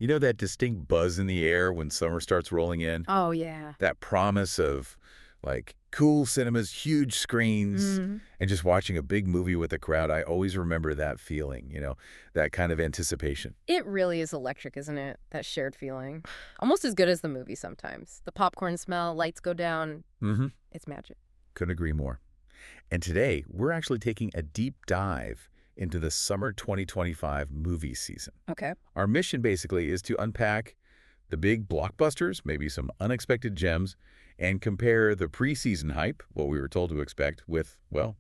You know that distinct buzz in the air when summer starts rolling in? Oh, yeah. That promise of, like, cool cinemas, huge screens, Mm. and just watching a big movie with a crowd. I always remember that feeling, that kind of anticipation. It really is electric, isn't it? That shared feeling. Almost as good as the movie sometimes. The popcorn smell, lights go down. Mm-hmm. It's magic. Couldn't agree more. And today, we're actually taking a deep dive into the summer 2025 movie season. Okay. Our mission basically is to unpack the big blockbusters, maybe some unexpected gems, and compare the preseason hype, what we were told to expect, with, well,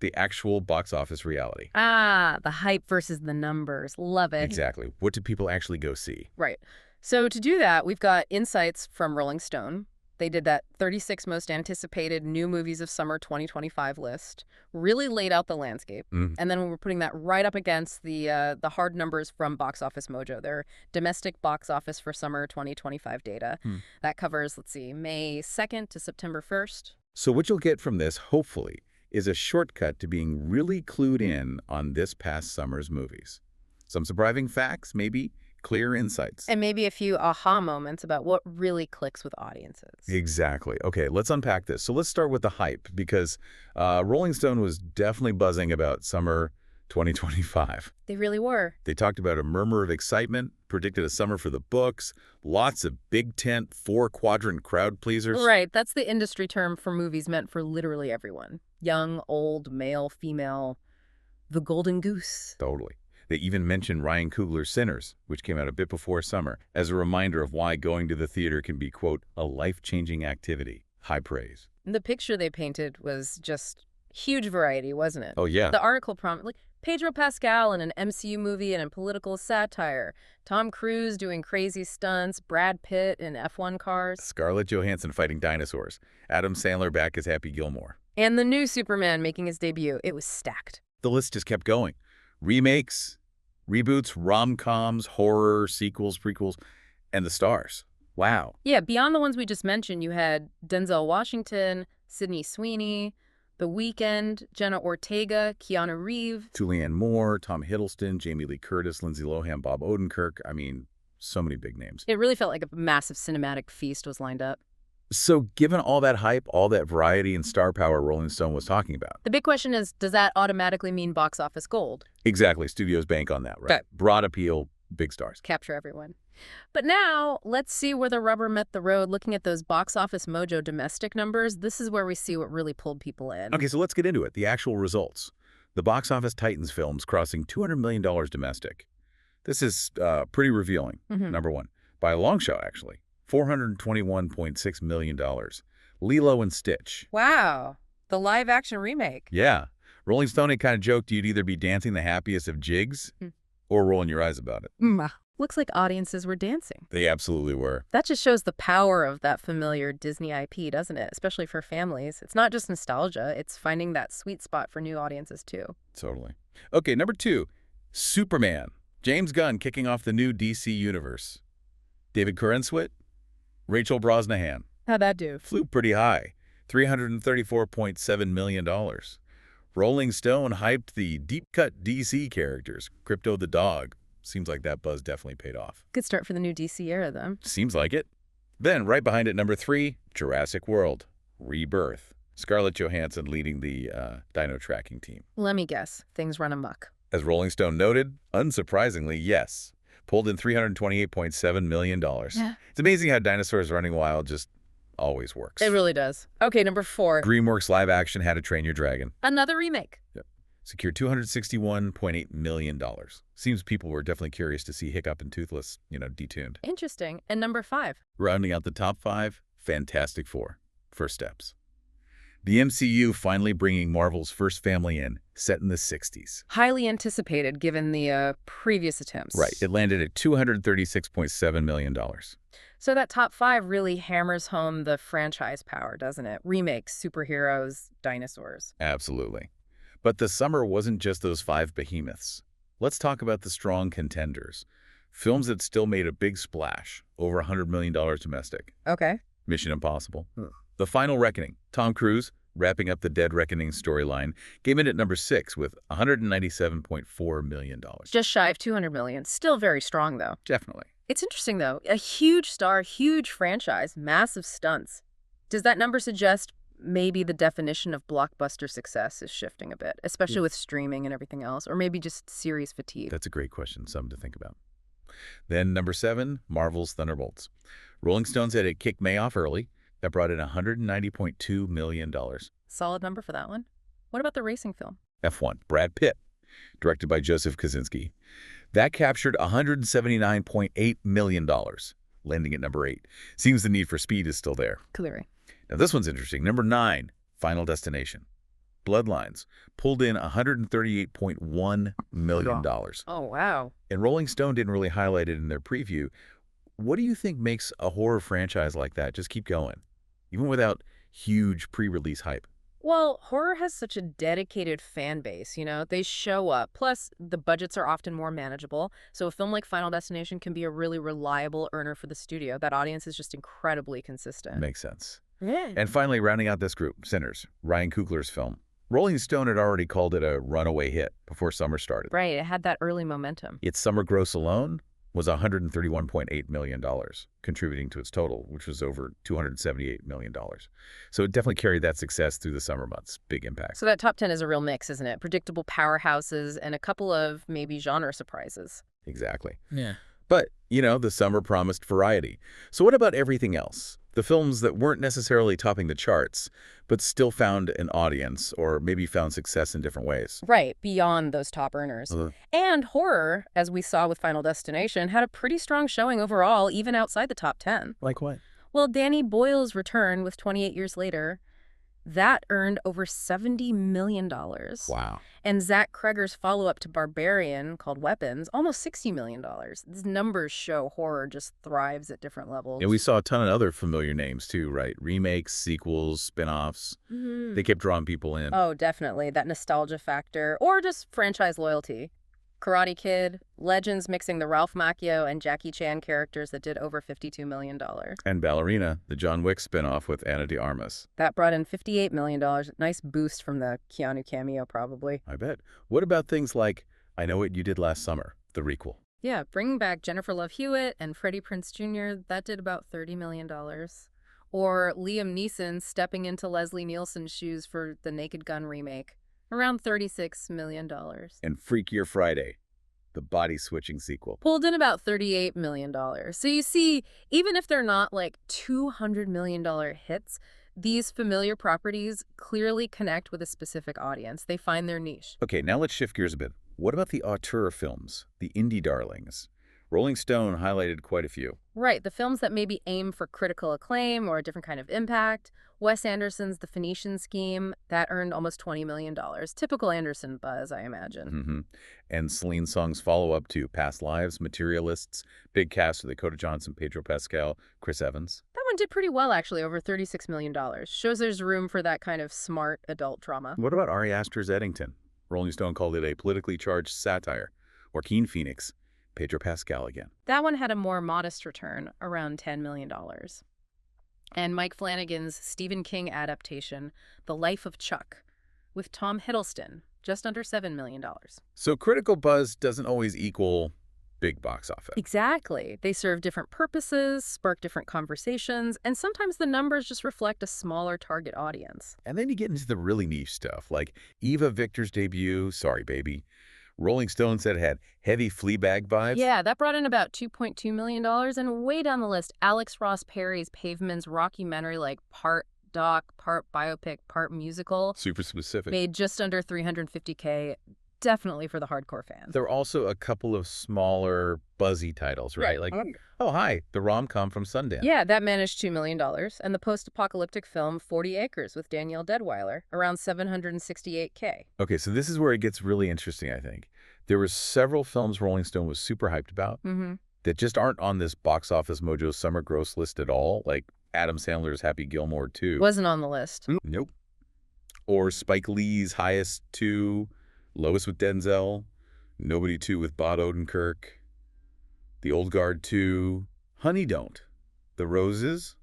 the actual box office reality. Ah, the hype versus the numbers. Love it. Exactly. What do people actually go see? Right. So to do that, we've got insights from Rolling Stone. They did that 36 most anticipated new movies of summer 2025 list, really laid out the landscape. And then we're putting that right up against the hard numbers from Box Office Mojo, their domestic box office for summer 2025 data. That covers, let's see, May 2nd to September 1st. So what you'll get from this, hopefully, is a shortcut to being really clued in on this past summer's movies. Some surprising facts, maybe clear insights. And maybe a few aha moments about what really clicks with audiences. Exactly. Okay, let's unpack this. So let's start with the hype, because Rolling Stone was definitely buzzing about summer 2025. They really were. They talked about a murmur of excitement, predicted a summer for the books, lots of big tent, 4-quadrant crowd pleasers. Right. That's the industry term for movies meant for literally everyone. Young, old, male, female. The golden goose. Totally. They even mentioned Ryan Coogler's Sinners, which came out a bit before summer, as a reminder of why going to the theater can be, quote, a life-changing activity. High praise. The picture they painted was just huge variety, wasn't it? Oh, yeah. The article like Pedro Pascal in an MCU movie and in political satire, Tom Cruise doing crazy stunts, Brad Pitt in F1 cars. Scarlett Johansson fighting dinosaurs, Adam Sandler back as Happy Gilmore. And the new Superman making his debut. It was stacked. The list just kept going. Remakes, reboots, rom-coms, horror, sequels, prequels, and the stars. Wow. Yeah, beyond the ones we just mentioned, you had Denzel Washington, Sydney Sweeney, The Weeknd, Jenna Ortega, Keanu Reeves. Julianne Moore, Tom Hiddleston, Jamie Lee Curtis, Lindsay Lohan, Bob Odenkirk. I mean, so many big names. It really felt like a massive cinematic feast was lined up. So given all that hype, all that variety and star power Rolling Stone was talking about. The big question is, does that automatically mean box office gold? Exactly. Studios bank on that, right? Okay. Broad appeal, big stars. Capture everyone. But now, let's see where the rubber met the road. Looking at those Box Office Mojo domestic numbers, this is where we see what really pulled people in. Okay, so let's get into it. The actual results. The Box Office Titans films crossing $200 million domestic. This is pretty revealing, number one. By a long shot, actually. $421.6 million. Lilo and Stitch. Wow. The live-action remake. Yeah. Rolling Stone had kind of joked you'd either be dancing the happiest of jigs or rolling your eyes about it. Looks like audiences were dancing. They absolutely were. That just shows the power of that familiar Disney IP, doesn't it? Especially for families. It's not just nostalgia. It's finding that sweet spot for new audiences, too. Totally. Okay, number two, Superman. James Gunn kicking off the new DC universe. David Corenswet, Rachel Brosnahan. How'd that do? Flew pretty high, $334.7 million. Rolling Stone hyped the deep-cut DC characters. Crypto the dog. Seems like that buzz definitely paid off. Good start for the new DC era, though. Seems like it. Then, right behind it, number three, Jurassic World Rebirth. Scarlett Johansson leading the dino tracking team. Let me guess. Things run amok. As Rolling Stone noted, unsurprisingly, yes. Pulled in $328.7 million. Yeah. It's amazing how dinosaurs running wild just always works. It really does. Okay, number four. DreamWorks live action How to Train Your Dragon. Another remake. Yep. Secured $261.8 million. Seems people were definitely curious to see Hiccup and Toothless, detuned. Interesting. And number five. Rounding out the top five, Fantastic Four. First Steps. The MCU finally bringing Marvel's first family in, set in the 60s. Highly anticipated given the previous attempts. Right. It landed at $236.7 million. So that top five really hammers home the franchise power, doesn't it? Remakes, superheroes, dinosaurs. Absolutely. But the summer wasn't just those five behemoths. Let's talk about the strong contenders. Films that still made a big splash, over $100 million domestic. Okay. Mission Impossible. The Final Reckoning. Tom Cruise, wrapping up the Dead Reckoning storyline, came in at number 6 with $197.4 million. Just shy of $200 million. Still very strong, though. Definitely. It's interesting, though. A huge star, huge franchise, massive stunts. Does that number suggest maybe the definition of blockbuster success is shifting a bit, especially with streaming and everything else, or maybe just series fatigue? That's a great question, something to think about. Then number 7, Marvel's Thunderbolts. Rolling Stone said it kicked May off early. That brought in $190.2 million. Solid number for that one. What about the racing film? F1, Brad Pitt, directed by Joseph Kosinski. That captured $179.8 million, landing at number 8. Seems the need for speed is still there. Clearly. Now this one's interesting. Number 9, Final Destination. Bloodlines pulled in $138.1 million. Oh, wow. And Rolling Stone didn't really highlight it in their preview. What do you think makes a horror franchise like that just keep going, even without huge pre-release hype? Well, horror has such a dedicated fan base, you know? They show up. Plus, the budgets are often more manageable. So a film like Final Destination can be a really reliable earner for the studio. That audience is just incredibly consistent. Makes sense. Yeah. And finally, rounding out this group, Sinners, Ryan Coogler's film. Rolling Stone had already called it a runaway hit before summer started. Right, it had that early momentum. Its summer gross alone was $131.8 million, contributing to its total, which was over $278 million. So it definitely carried that success through the summer months. Big impact. So that top 10 is a real mix, isn't it? Predictable powerhouses and a couple of maybe genre surprises. Exactly. Yeah. But, you know, the summer promised variety. So what about everything else? The films that weren't necessarily topping the charts, but still found an audience or maybe found success in different ways. Right, beyond those top earners. And horror, as we saw with Final Destination, had a pretty strong showing overall, even outside the top 10. Like what? Well, Danny Boyle's return with 28 Years Later, that earned over $70 million. Wow. And Zach Cregger's follow-up to Barbarian, called Weapons, almost $60 million. These numbers show horror just thrives at different levels. And we saw a ton of other familiar names too, right? Remakes, sequels, spin-offs. They kept drawing people in. Oh, definitely. That nostalgia factor, or just franchise loyalty. Karate Kid, legends mixing the Ralph Macchio and Jackie Chan characters that did over $52 million. And Ballerina, the John Wick spin-off with Ana de Armas. That brought in $58 million. Nice boost from the Keanu cameo, probably. I bet. What about things like I Know What You Did Last Summer, the requel? Yeah, bringing back Jennifer Love Hewitt and Freddie Prinze Jr., that did about $30 million. Or Liam Neeson stepping into Leslie Nielsen's shoes for the Naked Gun remake. Around $36 million. And Freakier Friday, the body-switching sequel. Pulled in about $38 million. So you see, even if they're not like $200 million hits, these familiar properties clearly connect with a specific audience. They find their niche. Okay, now let's shift gears a bit. What about the auteur films, the indie darlings? Rolling Stone highlighted quite a few. Right, the films that maybe aim for critical acclaim or a different kind of impact. Wes Anderson's The Phoenician Scheme, that earned almost $20 million. Typical Anderson buzz, I imagine. And Celine Song's follow-up to Past Lives, Materialists, big cast with Dakota Johnson, Pedro Pascal, Chris Evans. That one did pretty well, actually, over $36 million. Shows there's room for that kind of smart adult drama. What about Ari Aster's Eddington? Rolling Stone called it a politically charged satire. Joaquin Phoenix, Pedro Pascal again. That one had a more modest return, around $10 million. And Mike Flanagan's Stephen King adaptation, The Life of Chuck, with Tom Hiddleston, just under $7 million. So critical buzz doesn't always equal big box office. Exactly. They serve different purposes, spark different conversations, and sometimes the numbers just reflect a smaller target audience. And then you get into the really niche stuff, like Eva Victor's debut, Sorry Baby. Rolling Stone said it had heavy Fleabag vibes. Yeah, that brought in about $2.2 million. And way down the list, Alex Ross Perry's Pavement's rockumentary, like part doc, part biopic, part musical. Super specific. Made just under $350K. Definitely for the hardcore fans. There were also a couple of smaller, buzzy titles, right? Like, oh, hi, the rom-com from Sundance. Yeah, that managed $2 million. And the post-apocalyptic film 40 Acres with Danielle Deadwyler, around $768K. Okay, so this is where it gets really interesting, I think. There were several films Rolling Stone was super hyped about that just aren't on this Box Office Mojo summer gross list at all, like Adam Sandler's Happy Gilmore 2. Wasn't on the list. Nope. Or Spike Lee's Highest 2, Lois with Denzel, Nobody 2 with Bob Odenkirk, The Old Guard 2, Honey Don't, The Roses,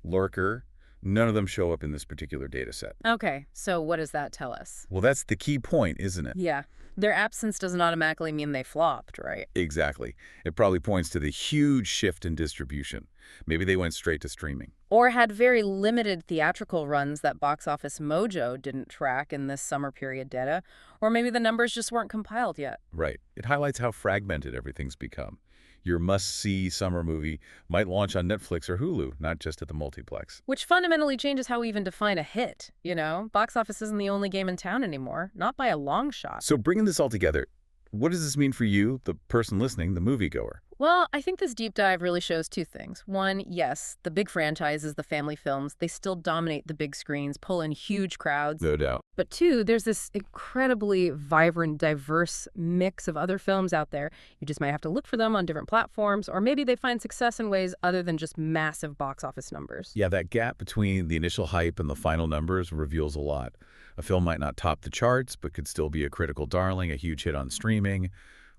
Lurker. None of them show up in this particular data set. Okay, so what does that tell us? Well, that's the key point, isn't it? Yeah. Their absence doesn't automatically mean they flopped, right? Exactly. It probably points to the huge shift in distribution. Maybe they went straight to streaming. Or had very limited theatrical runs that Box Office Mojo didn't track in this summer period data. Or maybe the numbers just weren't compiled yet. Right. It highlights how fragmented everything's become. Your must-see summer movie might launch on Netflix or Hulu, not just at the multiplex. Which fundamentally changes how we even define a hit, you know? Box office isn't the only game in town anymore, not by a long shot. So bringing this all together, what does this mean for you, the person listening, the moviegoer? Well, I think this deep dive really shows two things. One, yes, the big franchises, the family films, they still dominate the big screens, pull in huge crowds. No doubt. But two, there's this incredibly vibrant, diverse mix of other films out there. You just might have to look for them on different platforms, or maybe they find success in ways other than just massive box office numbers. Yeah, that gap between the initial hype and the final numbers reveals a lot. A film might not top the charts, but could still be a critical darling, a huge hit on streaming,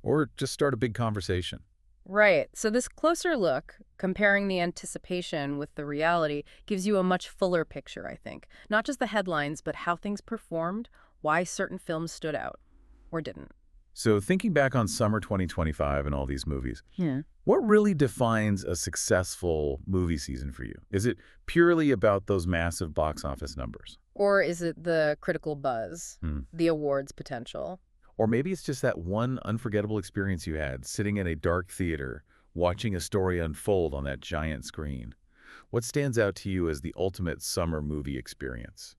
or just start a big conversation. Right. So this closer look, comparing the anticipation with the reality, gives you a much fuller picture, I think. Not just the headlines, but how things performed, why certain films stood out or didn't. So thinking back on summer 2025 and all these movies, Yeah. what really defines a successful movie season for you? Is it purely about those massive box office numbers? Or is it the critical buzz, the awards potential? Or maybe it's just that one unforgettable experience you had sitting in a dark theater, watching a story unfold on that giant screen. What stands out to you as the ultimate summer movie experience?